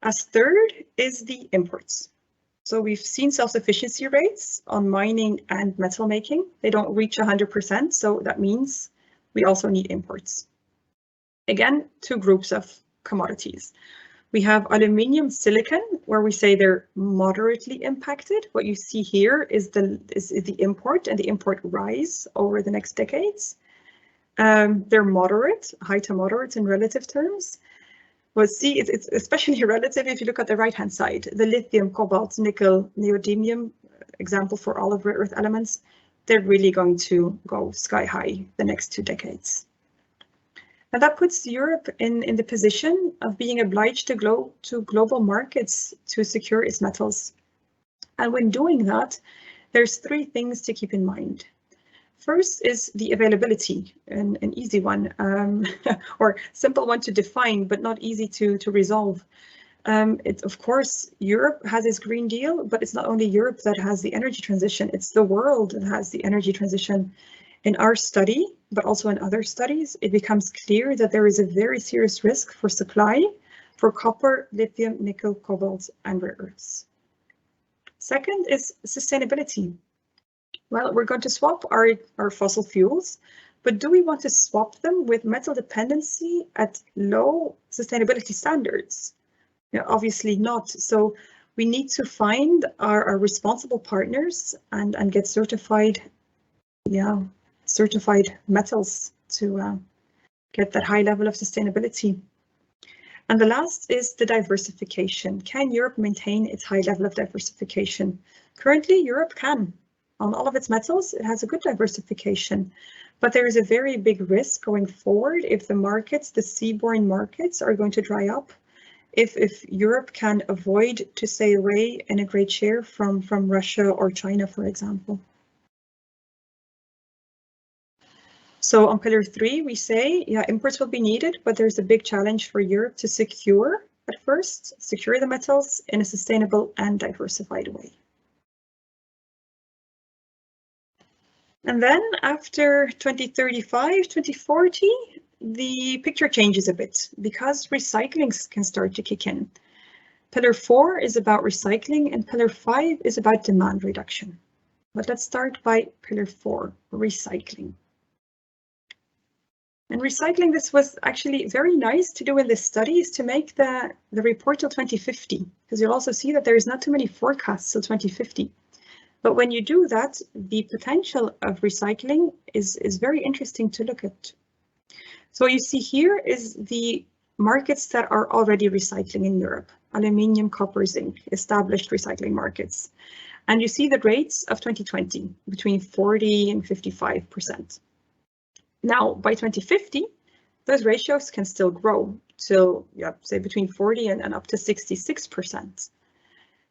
As third is the imports. So we've seen self-sufficiency rates on mining and metal making. They don't reach 100%, so that means we also need imports. Again, two groups of commodities. We have aluminium, silicon, where we say they're moderately impacted. What you see here is the import and the import rise over the next decades. They're moderate, high to moderate in relative terms. Well, see, it's especially relative if you look at the right-hand side. The lithium, cobalt, nickel, neodymium, example for all of rare earth elements, they're really going to go sky high the next 2 decades. And that puts Europe in the position of being obliged to go to global markets to secure its metals. And when doing that, there's 3 things to keep in mind. First is the availability, an easy one, or simple one to define, but not easy to resolve. It's, of course, Europe has its Green Deal, but it's not only Europe that has the energy transition, it's the world that has the energy transition. In our study, but also in other studies, it becomes clear that there is a very serious risk for supply for copper, lithium, nickel, cobalt, and rare earths. Second is sustainability. Well, we're going to swap our fossil fuels, but do we want to swap them with metal dependency at low sustainability standards? You know, obviously not. So we need to find our responsible partners and get certified, certified metals to get that high level of sustainability. And the last is the diversification. Can Europe maintain its high level of diversification? Currently, Europe can. On all of its metals, it has a good diversification, but there is a very big risk going forward if the markets, the seaborne markets, are going to dry up. If Europe can avoid to stay away in a great share from Russia or China, for example. So on pillar 3, we say, yeah, imports will be needed, but there's a big challenge for Europe to secure, at first, secure the metals in a sustainable and diversified way. And then after 2035, 2040, the picture changes a bit because recycling can start to kick in. Pillar 4 is about recycling and pillar 5 is about demand reduction. But let's start by pillar 4, recycling. And recycling, this was actually very nice to do in this study, is to make the report till 2050, because you'll also see that there is not too many forecasts till 2050. But when you do that, the potential of recycling is very interesting to look at. So what you see here is the markets that are already recycling in Europe: aluminium, copper, zinc, established recycling markets. And you see the rates of 2020, between 40 and 55%. Now, by 2050, those ratios can still grow till, say, between 40 and up to 66%.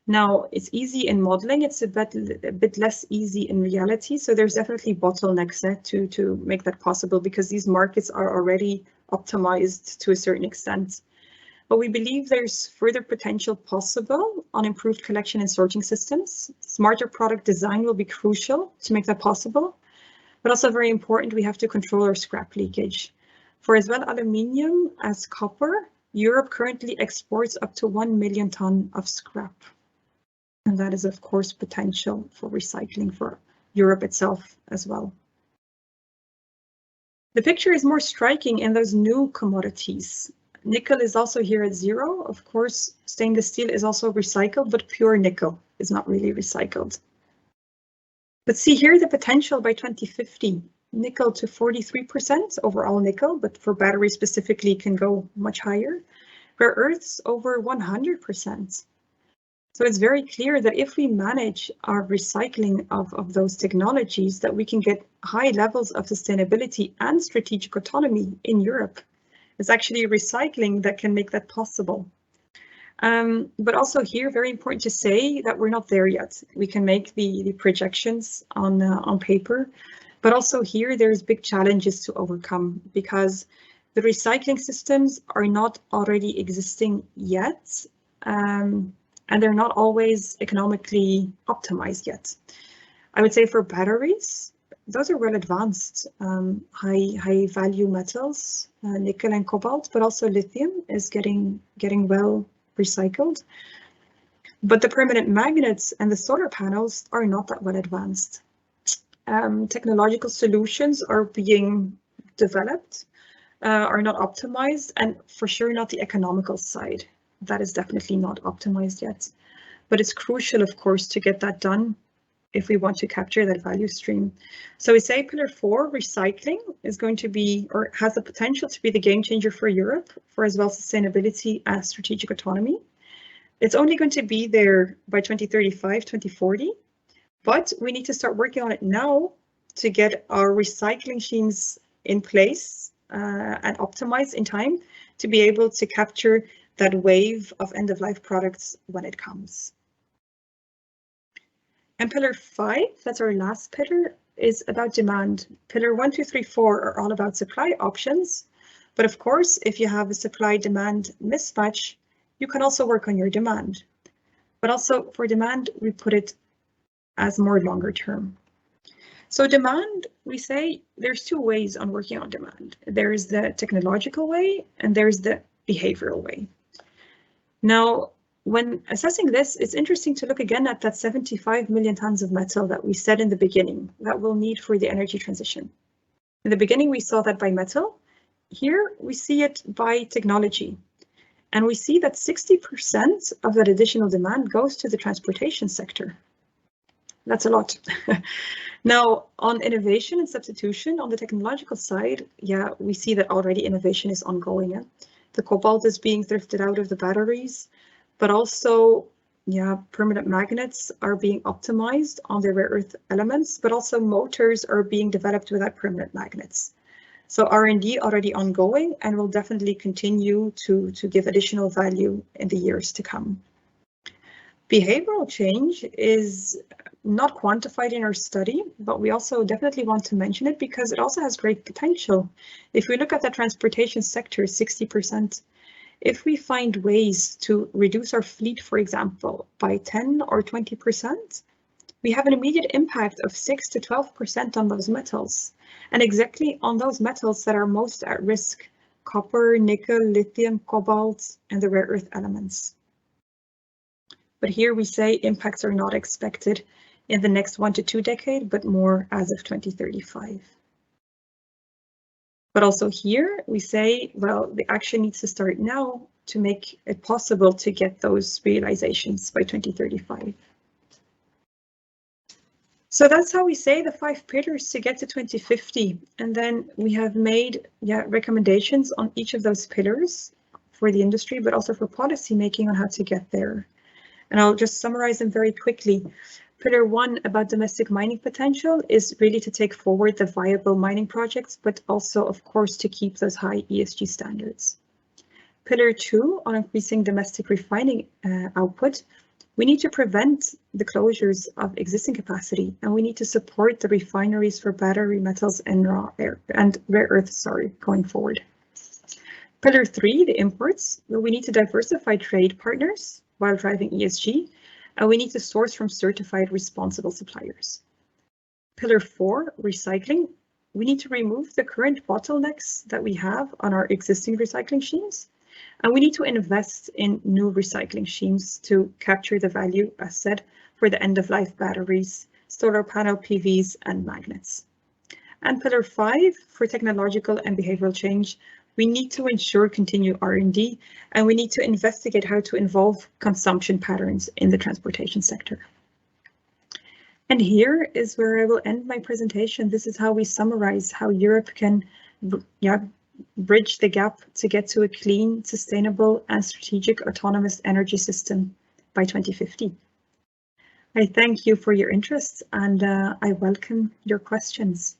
Now, it's easy in modeling, it's a bit less easy in reality, so there's definitely bottlenecks to make that possible because these markets are already optimized to a certain extent. But we believe there's further potential possible on improved collection and sorting systems. Smarter product design will be crucial to make that possible, but also very important, we have to control our scrap leakage. For as well aluminium as copper, Europe currently exports up to 1 million ton of scrap. And that is, of course, potential for recycling for Europe itself as well. The picture is more striking in those new commodities. Nickel is also here at 0. Of course, stainless steel is also recycled, but pure nickel is not really recycled. But see here the potential by 2050. Nickel to 43% overall nickel, but for batteries specifically can go much higher. Rare earths over 100%. So it's very clear that if we manage our recycling of those technologies, that we can get high levels of sustainability and strategic autonomy in Europe. It's actually recycling that can make that possible. But also here, very important to say that we're not there yet. We can make the projections on paper, but also here there's big challenges to overcome because the recycling systems are not already existing yet. And they're not always economically optimized yet. I would say for batteries, those are well advanced, high value metals, nickel and cobalt, but also lithium is getting well recycled. But the permanent magnets and the solar panels are not that well advanced. Technological solutions are being developed, are not optimized, and for sure not the economical side. That is definitely not optimized yet. But it's crucial, of course, to get that done if we want to capture that value stream. So we say pillar 4, recycling, is going to be, or has the potential to be, the game changer for Europe for as well sustainability as strategic autonomy. It's only going to be there by 2035, 2040, but we need to start working on it now to get our recycling schemes in place and optimized in time to be able to capture that wave of end-of-life products when it comes. And pillar 5, that's our last pillar, is about demand. Pillar 1, 2, 3, 4 are all about supply options. But of course, if you have a supply-demand mismatch, you can also work on your demand. But also for demand, we put it as more longer term. So demand, we say there's 2 ways on working on demand. There's the technological way and there's the behavioral way. Now, when assessing this, it's interesting to look again at that 75 million tons of metal that we said in the beginning that we'll need for the energy transition. In the beginning, we saw that by metal. Here, we see it by technology. And we see that 60% of that additional demand goes to the transportation sector. That's a lot. Now, on innovation and substitution, on the technological side, yeah, we see that already innovation is ongoing. Yeah? The cobalt is being thrifted out of the batteries, but also, yeah, permanent magnets are being optimized on the rare earth elements, but also motors are being developed without permanent magnets. So R&D already ongoing and will definitely continue to give additional value in the years to come. Behavioral change is not quantified in our study, but we also definitely want to mention it because it also has great potential. If we look at the transportation sector, 60%, if we find ways to reduce our fleet, for example, by 10 or 20%, we have an immediate impact of 6 to 12% on those metals, and exactly on those metals that are most at risk: copper, nickel, lithium, cobalt, and the rare earth elements. But here we say impacts are not expected in the next 1 to 2 decades, but more as of 2035. But also here we say, well, the action needs to start now to make it possible to get those realizations by 2035. So that's how we say the 5 pillars to get to 2050. And then we have made recommendations on each of those pillars for the industry, but also for policy making on how to get there. And I'll just summarize them very quickly. Pillar 1 about domestic mining potential is really to take forward the viable mining projects, but also, of course, to keep those high ESG standards. Pillar 2 on increasing domestic refining output. We need to prevent the closures of existing capacity, and we need to support the refineries for battery metals and rare earths, going forward. Pillar 3, the imports. We need to diversify trade partners while driving ESG, and we need to source from certified responsible suppliers. Pillar 4, recycling. We need to remove the current bottlenecks that we have on our existing recycling schemes, and we need to invest in new recycling schemes to capture the value, as said, for the end-of-life batteries, solar panel PVs, and magnets. And Pillar 5, for technological and behavioral change, we need to ensure continued R&D, and we need to investigate how to involve consumption patterns in the transportation sector. And here is where I will end my presentation. This is how we summarize how Europe can bridge the gap to get to a clean, sustainable, and strategic autonomous energy system by 2050. I thank you for your interest, and I welcome your questions.